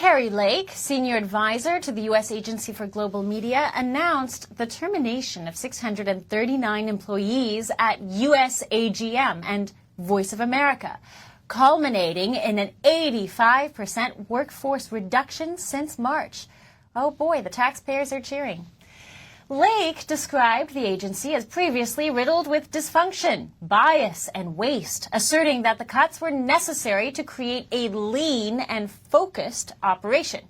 Kari Lake, senior advisor to the U.S. Agency for Global Media, announced the termination of 639 employees at USAGM and Voice of America, culminating in an 85% workforce reduction since March. Oh boy, the taxpayers are cheering. Lake described the agency as previously riddled with dysfunction, bias, and waste, asserting that the cuts were necessary to create a lean and focused operation.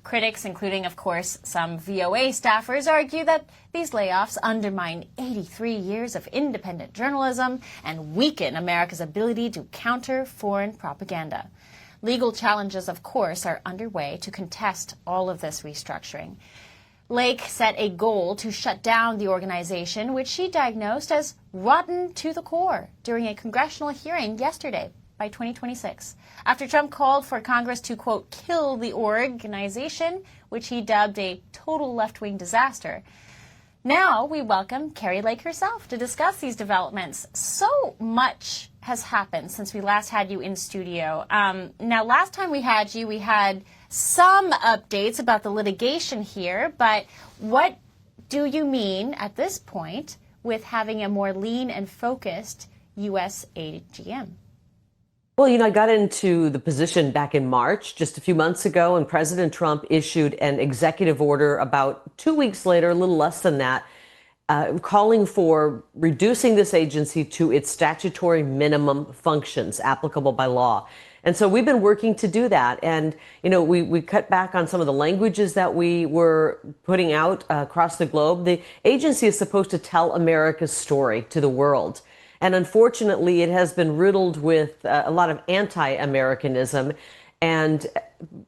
Critics, including, of course, some VOA staffers, argue that these layoffs undermine 83 years of independent journalism and weaken America's ability to counter foreign propaganda. Legal challenges, of course, are underway to contest all of this restructuring. Lake set a goal to shut down the organization, which she diagnosed as rotten to the core during a congressional hearing yesterday by 2026, after Trump called for Congress to, quote, kill the organization, which he dubbed a total left-wing disaster. Now we welcome Kari Lake herself to discuss these developments. So much has happened since we last had you in studio. Now, last time we had you, we had some updates about the litigation here, but what do you mean at this point with having a more lean and focused USAGM? Well, I got into the position back in March, just a few months ago, and President Trump issued an executive order about 2 weeks later, a little less than that, calling for reducing this agency to its statutory minimum functions applicable by law. And so we've been working to do that. And, we cut back on some of the languages that we were putting out across the globe. The agency is supposed to tell America's story to the world. And unfortunately, it has been riddled with a lot of anti-Americanism and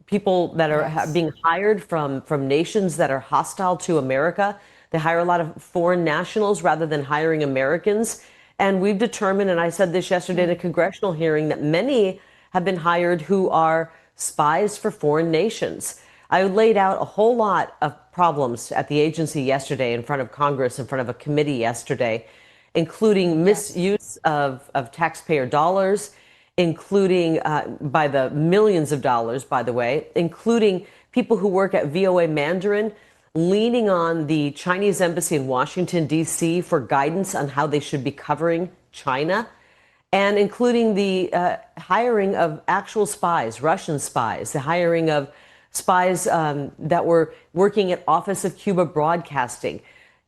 people that are being hired from nations that are hostile to America. They hire a lot of foreign nationals rather than hiring Americans. And we've determined, and I said this yesterday in a congressional hearing, that many have been hired who are spies for foreign nations. I laid out a whole lot of problems at the agency yesterday in front of Congress, in front of a committee yesterday, including misuse of taxpayer dollars, including by the millions of dollars, by the way, including people who work at VOA Mandarin leaning on the Chinese embassy in Washington, D.C. for guidance on how they should be covering China, and including the hiring of actual spies, Russian spies, the hiring of spies that were working at Office of Cuba Broadcasting,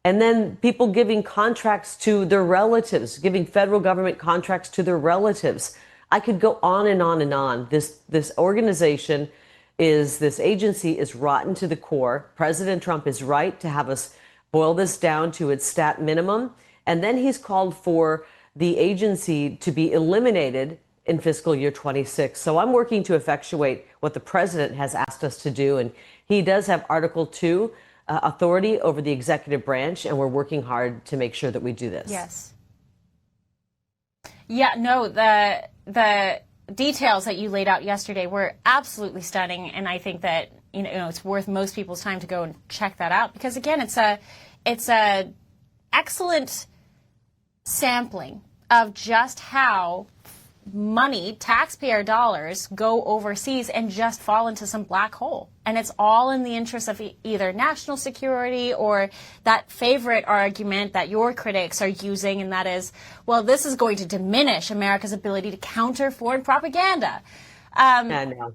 and then people giving contracts to their relatives, giving federal government contracts to their relatives. I could go on and on and on. This organization this agency is rotten to the core. President Trump is right to have us boil this down to its stat minimum. And then he's called for the agency to be eliminated in fiscal year 26. So I'm working to effectuate what the president has asked us to do. And he does have Article 2 authority over the executive branch. And we're working hard to make sure that we do this. Yes. Yeah, no, the details that you laid out yesterday were absolutely stunning, and I think that it's worth most people's time to go and check that out, because again, it's a excellent sampling of just how money, taxpayer dollars, go overseas and just fall into some black hole. And it's all in the interest of either national security or that favorite argument that your critics are using, and that is, well, this is going to diminish America's ability to counter foreign propaganda. No.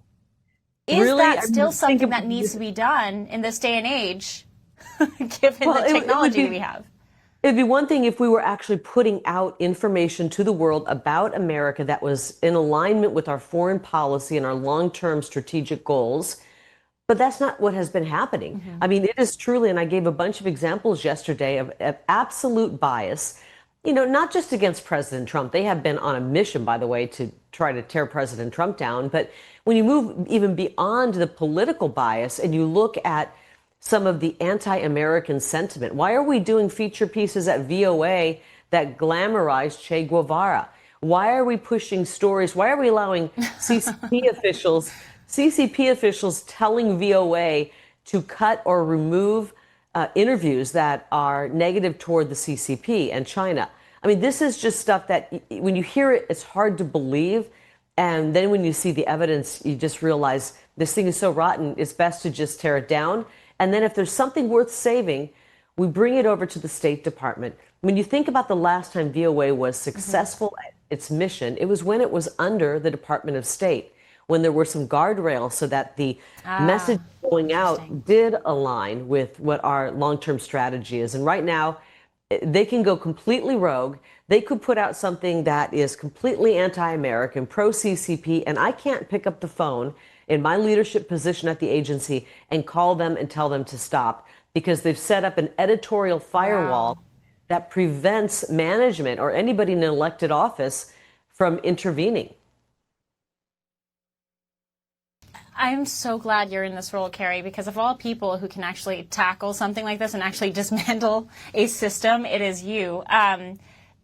Is really, that still something that needs to be done in this day and age, given the technology that we have? It'd be one thing if we were actually putting out information to the world about America that was in alignment with our foreign policy and our long-term strategic goals. But that's not what has been happening. Mm-hmm. I mean, it is truly, and I gave a bunch of examples yesterday of absolute bias, not just against President Trump. They have been on a mission, by the way, to try to tear President Trump down. But when you move even beyond the political bias and you look at some of the anti-American sentiment. Why are we doing feature pieces at VOA that glamorize Che Guevara? Why are we pushing stories? Why are we allowing CCP officials telling VOA to cut or remove interviews that are negative toward the CCP and China? I mean, this is just stuff that when you hear it, it's hard to believe. And then when you see the evidence, you just realize this thing is so rotten, it's best to just tear it down. And then if there's something worth saving, we bring it over to the State Department. When you think about the last time VOA was successful at its mission, it was when it was under the Department of State, when there were some guardrails so that the message going out did align with what our long-term strategy is. And right now, they can go completely rogue. They could put out something that is completely anti-American, pro-CCP, and I can't pick up the phone in my leadership position at the agency and call them and tell them to stop, because they've set up an editorial firewall that prevents management or anybody in an elected office from intervening. I'm so glad you're in this role, Kari, because of all people who can actually tackle something like this and actually dismantle a system, it is you.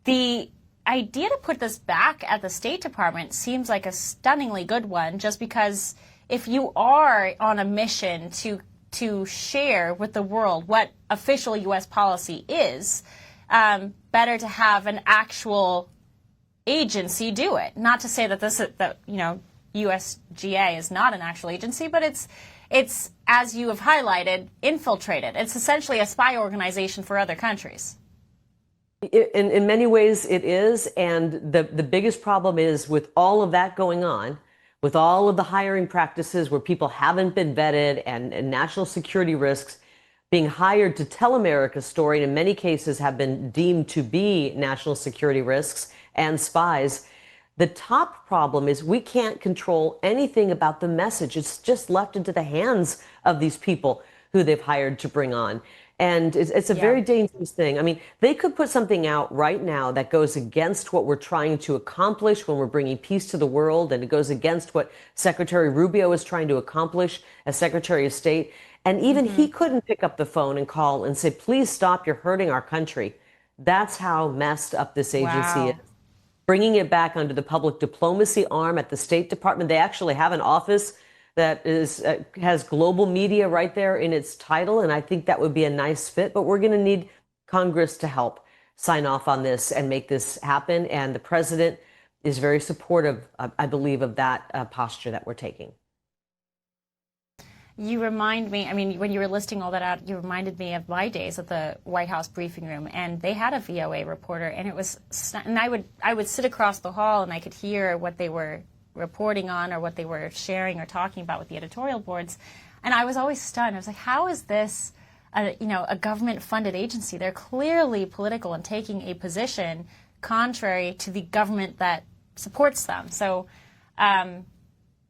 The idea to put this back at the State Department seems like a stunningly good one, just because if you are on a mission to share with the world what official U.S. policy is, better to have an actual agency do it. Not to say that USGA is not an actual agency, but it's as you have highlighted, infiltrated. It's essentially a spy organization for other countries. In many ways it is, and the biggest problem is with all of that going on, with all of the hiring practices where people haven't been vetted and national security risks, being hired to tell America's story, and in many cases have been deemed to be national security risks and spies. The top problem is we can't control anything about the message. It's just left into the hands of these people who they've hired to bring on. And it's a very dangerous thing. I mean, they could put something out right now that goes against what we're trying to accomplish when we're bringing peace to the world, and it goes against what Secretary Rubio is trying to accomplish as Secretary of State. And even he couldn't pick up the phone and call and say, please stop, you're hurting our country. That's how messed up this agency is. Bringing it back under the public diplomacy arm at the State Department. They actually have an office that has global media right there in its title, and I think that would be a nice fit. But we're going to need Congress to help sign off on this and make this happen. And the president is very supportive, I believe, of that posture that we're taking. You remind me, I mean, when you were listing all that out, you reminded me of my days at the White House briefing room, and they had a VOA reporter, and it was, and I would sit across the hall and I could hear what they were reporting on or what they were sharing or talking about with the editorial boards, and I was always stunned. I was like, how is this a government-funded agency? They're clearly political and taking a position contrary to the government that supports them. So,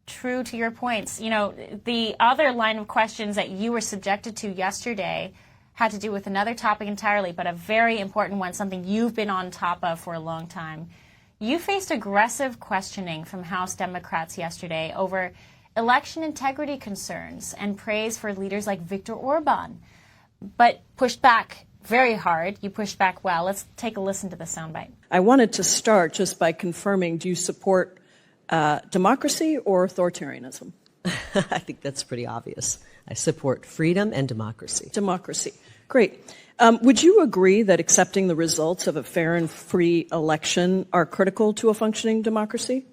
true to your points. The other line of questions that you were subjected to yesterday had to do with another topic entirely, but a very important one, something you've been on top of for a long time. You faced aggressive questioning from House Democrats yesterday over election integrity concerns and praise for leaders like Viktor Orban, but pushed back very hard. You pushed back well. Let's take a listen to the soundbite. I wanted to start just by confirming, do you support democracy or authoritarianism? I think that's pretty obvious. I support freedom and democracy. Democracy. Great. Would you agree that accepting the results of a fair and free election are critical to a functioning democracy?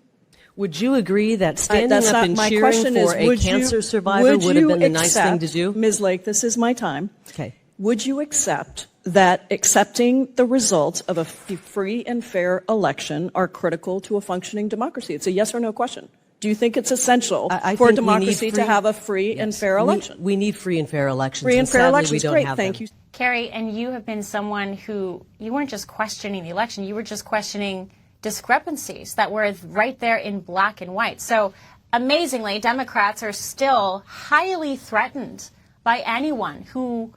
Would you agree that standing up and cheering for a cancer survivor would have been the nice thing to do? Ms. Lake, this is my time. Okay. Would you accept that accepting the results of a free and fair election are critical to a functioning democracy? It's a yes or no question. Do you think it's essential for democracy to have a free and fair election? We need free and fair elections. Free and fair elections, great. Thank you. Kari, and you have been someone who, you weren't just questioning the election, you were just questioning discrepancies that were right there in black and white. So, amazingly, Democrats are still highly threatened by anyone who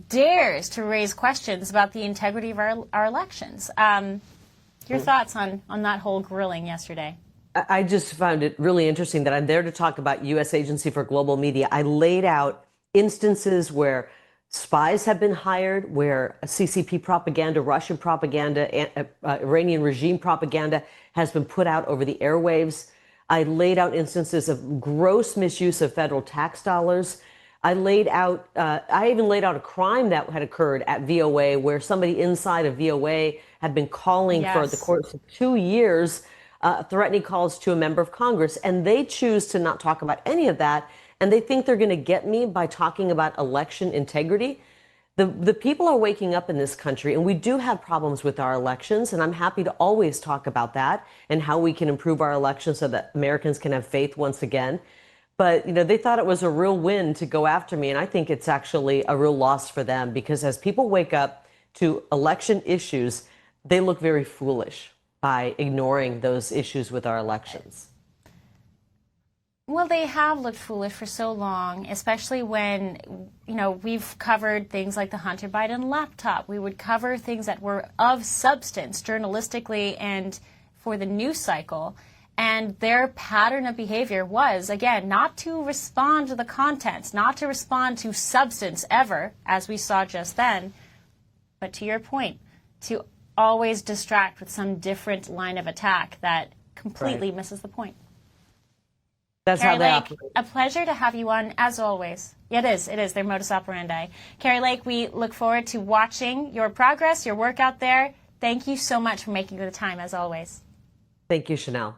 dares to raise questions about the integrity of our elections. Your thoughts on that whole grilling yesterday? I just found it really interesting that I'm there to talk about U.S. Agency for Global Media. I laid out instances where spies have been hired, where CCP propaganda, Russian propaganda, Iranian regime propaganda has been put out over the airwaves. I laid out instances of gross misuse of federal tax dollars. I even laid out a crime that had occurred at VOA where somebody inside of VOA had been calling for the course of 2 years threatening calls to a member of Congress, and they choose to not talk about any of that, and they think they're going to get me by talking about election integrity. The people are waking up in this country, and we do have problems with our elections, and I'm happy to always talk about that and how we can improve our elections so that Americans can have faith once again. But, they thought it was a real win to go after me, and I think it's actually a real loss for them, because as people wake up to election issues, they look very foolish by ignoring those issues with our elections. Well, they have looked foolish for so long, especially when, we've covered things like the Hunter Biden laptop. We would cover things that were of substance journalistically and for the news cycle. And their pattern of behavior was, again, not to respond to the contents, not to respond to substance ever, as we saw just then, but to your point, to always distract with some different line of attack that completely misses the point. That's Kari how they Lake, operate. a pleasure to have you on, as always. It is their modus operandi. Kari Lake, we look forward to watching your progress, your work out there. Thank you so much for making the time, as always. Thank you, Chanel.